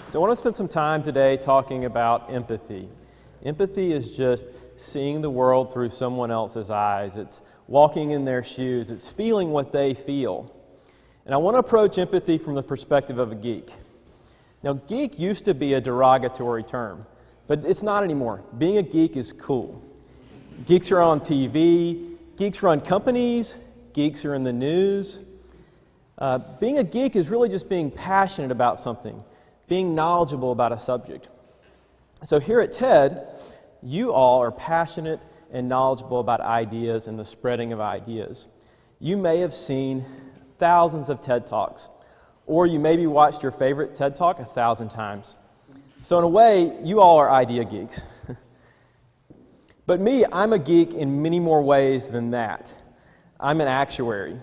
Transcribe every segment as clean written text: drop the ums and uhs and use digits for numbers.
So I want to spend some time today talking about empathy. Empathy is just seeing the world through someone else's eyes. It's walking in their shoes. It's feeling what they feel. And I want to approach empathy from the perspective of a geek. Now, geek used to be a derogatory term, but it's not anymore. Being a geek is cool. Geeks are on TV. Geeks run companies. Geeks are in the news. Being a geek is really just being passionate about something, being knowledgeable about a subject. So here at TED, you all are passionate and knowledgeable about ideas and the spreading of ideas. You may have seen thousands of TED Talks, or you maybe watched your favorite TED Talk 1,000 times. So in a way, you all are idea geeks. But me, I'm a geek in many more ways than that. I'm an actuary.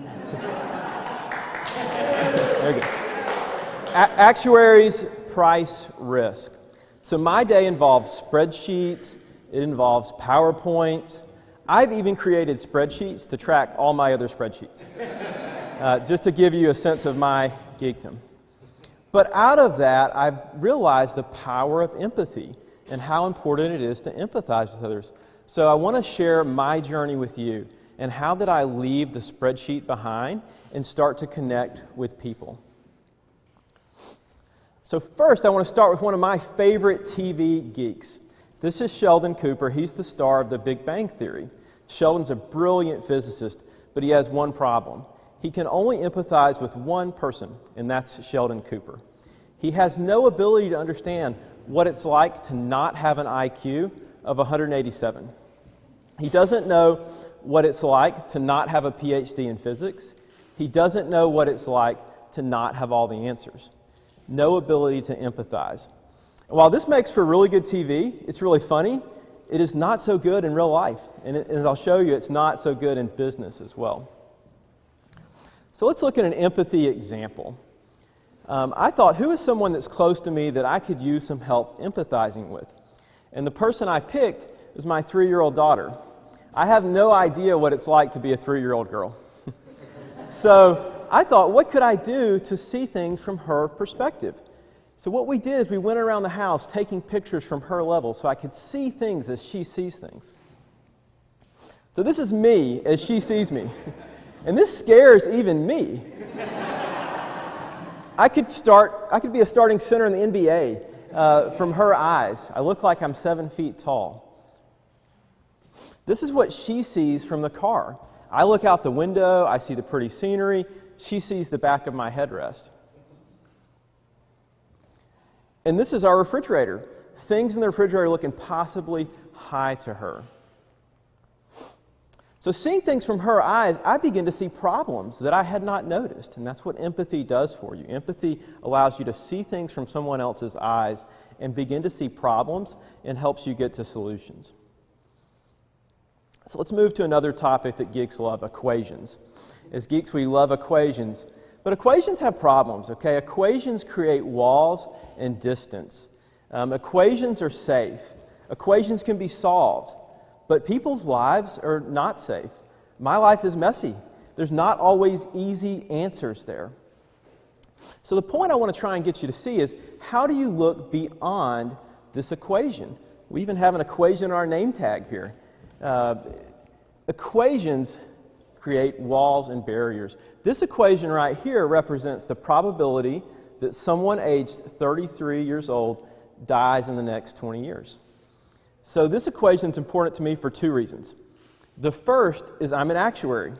There you go. Actuaries price risk. So my day involves spreadsheets, it involves PowerPoints. I've even created spreadsheets to track all my other spreadsheets, just to give you a sense of my geekdom. But out of that, I've realized the power of empathy and how important it is to empathize with others. So I want to share my journey with you and how did I leave the spreadsheet behind and start to connect with people. So first, I want to start with one of my favorite TV geeks. This is Sheldon Cooper. He's the star of The Big Bang Theory. Sheldon's a brilliant physicist, but he has one problem. He can only empathize with one person, and that's Sheldon Cooper. He has no ability to understand what it's like to not have an IQ of 187. He doesn't know what it's like to not have a PhD in physics. He doesn't know what it's like to not have all the answers. No ability to empathize. While this makes for really good TV, it's really funny, it is not so good in real life. And as I'll show you, it's not so good in business as well. So let's look at an empathy example. I thought, who is someone that's close to me that I could use some help empathizing with? And the person I picked was my 3-year-old daughter. I have no idea what it's like to be a 3-year-old girl. So I thought, what could I do to see things from her perspective? So what we did is we went around the house taking pictures from her level so I could see things as she sees things. So this is me as she sees me. And this scares even me. I could be a starting center in the NBA from her eyes. I look like I'm 7 feet tall. This is what she sees from the car. I look out the window, I see the pretty scenery. She sees the back of my headrest. And this is our refrigerator. Things in the refrigerator look impossibly high to her. So seeing things from her eyes, I begin to see problems that I had not noticed. And that's what empathy does for you. Empathy allows you to see things from someone else's eyes and begin to see problems and helps you get to solutions. So let's move to another topic that geeks love, equations. As geeks, we love equations. But equations have problems, okay? Equations create walls and distance. Equations are safe. Equations can be solved. But people's lives are not safe. My life is messy. There's not always easy answers there. So the point I want to try and get you to see is, how do you look beyond this equation? We even have an equation in our name tag here. Equations create walls and barriers. This equation right here represents the probability that someone aged 33 years old dies in the next 20 years. So this equation is important to me for 2 reasons. The first is I'm an actuary.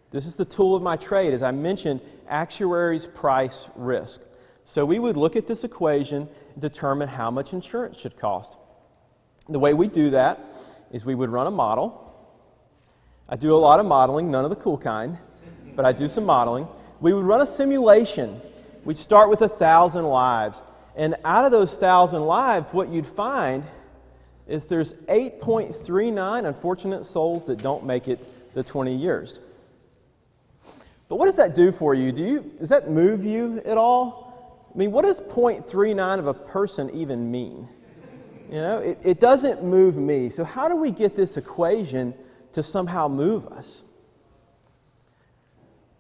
This is the tool of my trade. As I mentioned, actuaries price risk. So we would look at this equation and determine how much insurance should cost. The way we do that is we would run a model. I do a lot of modeling, none of the cool kind, but I do some modeling. We would run a simulation. We'd start with 1,000 lives. And out of those 1,000 lives, what you'd find is there's 8.39 unfortunate souls that don't make it the 20 years. But what does that do for you? Does that move you at all? I mean, what does 0.39 of a person even mean? You know, it doesn't move me. So how do we get this equation to somehow move us?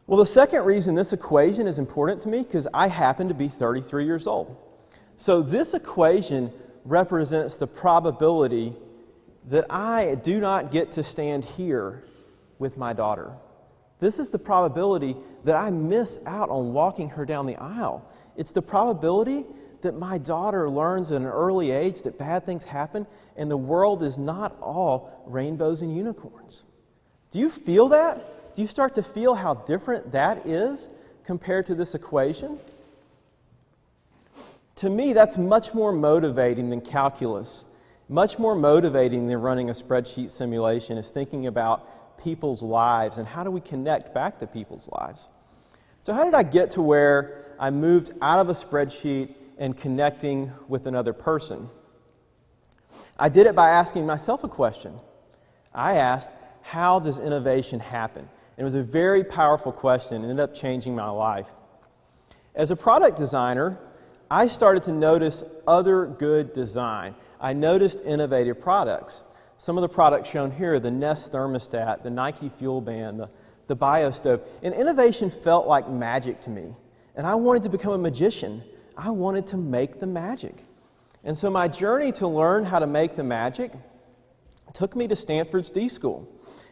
Well, the second reason this equation is important to me, because I happen to be 33 years old. So this equation represents the probability that I do not get to stand here with my daughter. This is the probability that I miss out on walking her down the aisle. It's the probability that my daughter learns at an early age that bad things happen and the world is not all rainbows and unicorns. Do you feel that? Do you start to feel how different that is compared to this equation? To me, that's much more motivating than calculus. Much more motivating than running a spreadsheet simulation is thinking about people's lives and how do we connect back to people's lives. So how did I get to where I moved out of a spreadsheet and connecting with another person? I did it by asking myself a question. I asked, how does innovation happen? And it was a very powerful question. It ended up changing my life. As a product designer, I started to notice other good design. I noticed innovative products. Some of the products shown here, the Nest thermostat, the Nike fuel band, the BioStove. And innovation felt like magic to me. And I wanted to become a magician. I wanted to make the magic. And so my journey to learn how to make the magic took me to Stanford's D School.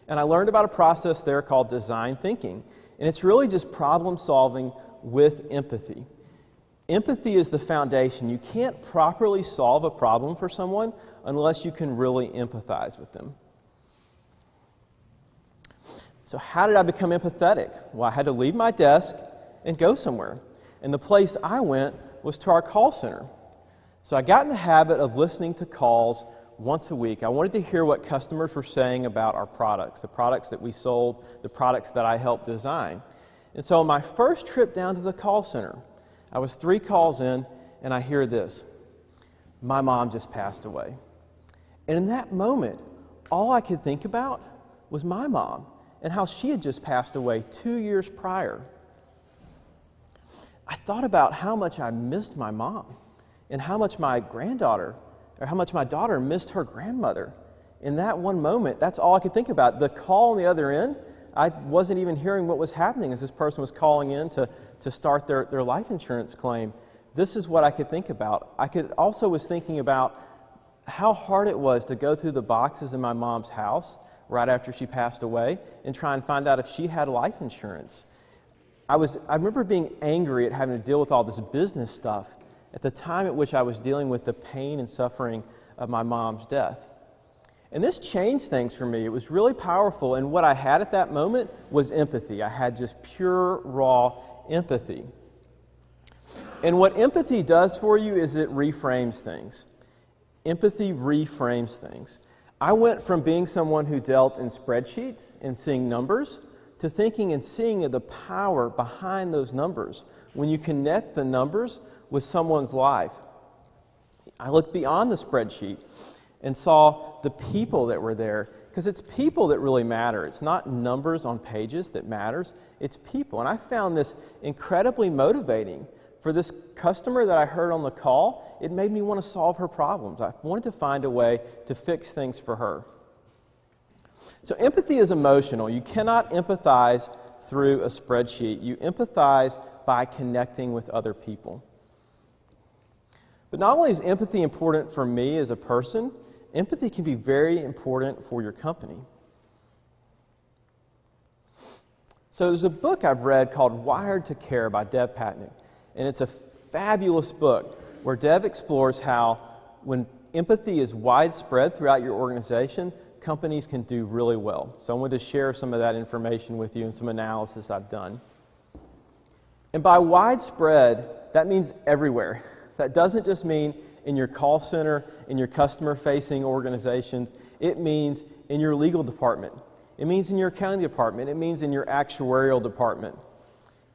And I learned about a process there called design thinking. And it's really just problem solving with empathy. Empathy is the foundation. You can't properly solve a problem for someone unless you can really empathize with them. So how did I become empathetic? Well, I had to leave my desk and go somewhere. And the place I went was to our call center. So I got in the habit of listening to calls once a week. I wanted to hear what customers were saying about our products, the products that we sold, the products that I helped design. And so on my first trip down to the call center, I was 3 calls in, and I hear this: my mom just passed away. And in that moment, all I could think about was my mom and how she had just passed away 2 years prior. I thought about how much I missed my mom and how much my daughter missed her grandmother. In that one moment, that's all I could think about. The call on the other end, I wasn't even hearing what was happening as this person was calling in to start their life insurance claim. This is what I could think about. I also was thinking about how hard it was to go through the boxes in my mom's house right after she passed away and try and find out if she had life insurance. I remember being angry at having to deal with all this business stuff at the time at which I was dealing with the pain and suffering of my mom's death. And this changed things for me. It was really powerful, and what I had at that moment was empathy. I had just pure, raw empathy. And what empathy does for you is it reframes things. Empathy reframes things. I went from being someone who dealt in spreadsheets and seeing numbers to thinking and seeing the power behind those numbers when you connect the numbers with someone's life. I looked beyond the spreadsheet and saw the people that were there, because it's people that really matter. It's not numbers on pages that matters, it's people. And I found this incredibly motivating. For this customer that I heard on the call, it made me want to solve her problems. I wanted to find a way to fix things for her. So empathy is emotional. You cannot empathize through a spreadsheet. You empathize by connecting with other people. But not only is empathy important for me as a person, empathy can be very important for your company. So there's a book I've read called Wired to Care by Dev Patnick, and it's a fabulous book where Dev explores how when empathy is widespread throughout your organization, companies can do really well. So I wanted to share some of that information with you and some analysis I've done. And by widespread, that means everywhere. That doesn't just mean in your call center, in your customer-facing organizations. It means in your legal department. It means in your accounting department. It means in your actuarial department.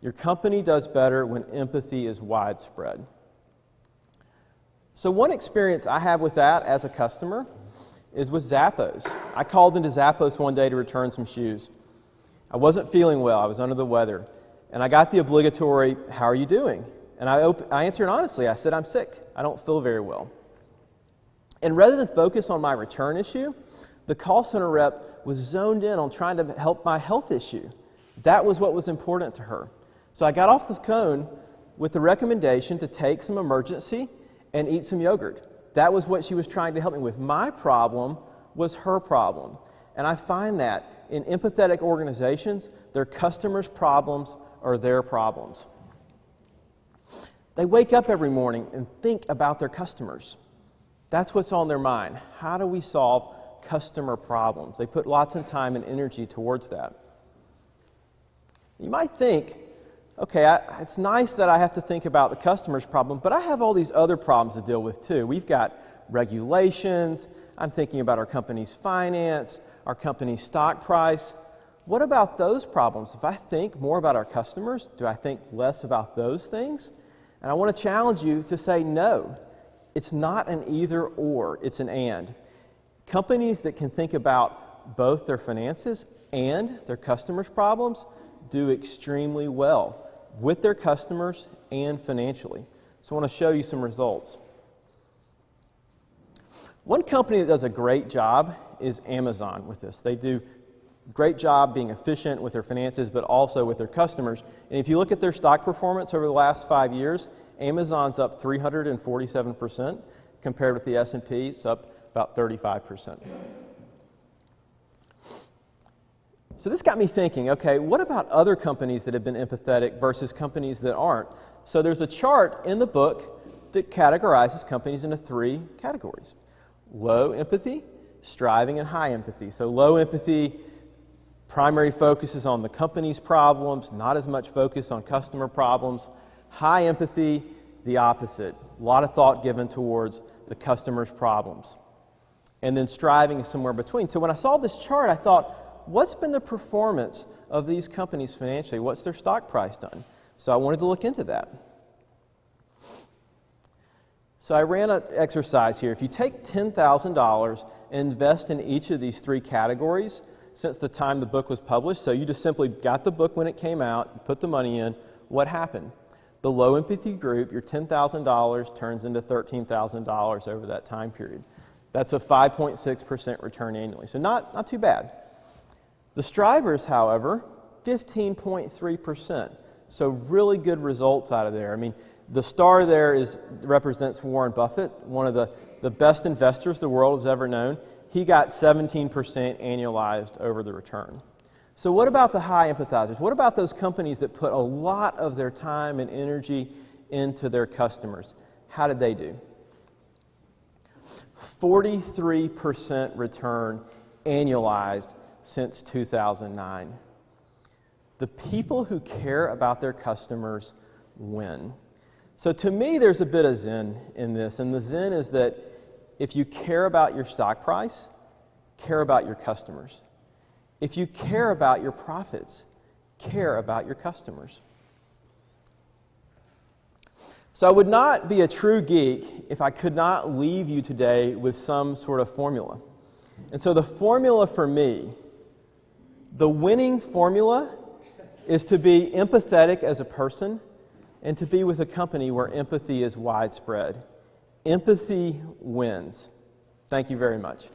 Your company does better when empathy is widespread. So one experience I have with that as a customer is with Zappos. I called into Zappos one day to return some shoes. I wasn't feeling well. I was under the weather. And I got the obligatory, "How are you doing?" And I answered honestly. I said, "I'm sick. I don't feel very well." And rather than focus on my return issue, the call center rep was zoned in on trying to help my health issue. That was what was important to her. So I got off the phone with the recommendation to take some emergency and eat some yogurt. That was what she was trying to help me with. My problem was her problem. And I find that in empathetic organizations, their customers' problems are their problems. They wake up every morning and think about their customers. That's what's on their mind. How do we solve customer problems? They put lots of time and energy towards that. You might think, okay, it's nice that I have to think about the customer's problem, but I have all these other problems to deal with too. We've got regulations. I'm thinking about our company's finance, our company's stock price. What about those problems? If I think more about our customers, do I think less about those things? And I want to challenge you to say no. It's not an either or, it's an and. Companies that can think about both their finances and their customers' problems do extremely well with their customers and financially. So I want to show you some results. One company that does a great job is Amazon with this. They do a great job being efficient with their finances, but also with their customers. And if you look at their stock performance over the last 5 years, Amazon's up 347% compared with the S&P. It's up about 35%. So this got me thinking, okay, what about other companies that have been empathetic versus companies that aren't? So there's a chart in the book that categorizes companies into 3 categories: low empathy, striving, and high empathy. So low empathy, primary focus is on the company's problems, not as much focus on customer problems. High empathy, the opposite. A lot of thought given towards the customer's problems. And then striving is somewhere between. So when I saw this chart, I thought, what's been the performance of these companies financially? What's their stock price done? So I wanted to look into that. So I ran an exercise here. If you take $10,000 and invest in each of these 3 categories since the time the book was published, so you just simply got the book when it came out, put the money in, what happened? The low empathy group, your $10,000 turns into $13,000 over that time period. That's a 5.6% return annually, so not too bad. The strivers, however, 15.3%, so really good results out of there. I mean, the star there represents Warren Buffett, one of the best investors the world has ever known. He got 17% annualized over the return. So what about the high empathizers? What about those companies that put a lot of their time and energy into their customers? How did they do? 43% return annualized since 2009. The people who care about their customers win. So to me, there's a bit of zen in this, and the zen is that if you care about your stock price, care about your customers. If you care about your profits, care about your customers. So I would not be a true geek if I could not leave you today with some sort of formula. And so the formula for me, the winning formula, is to be empathetic as a person and to be with a company where empathy is widespread. Empathy wins. Thank you very much.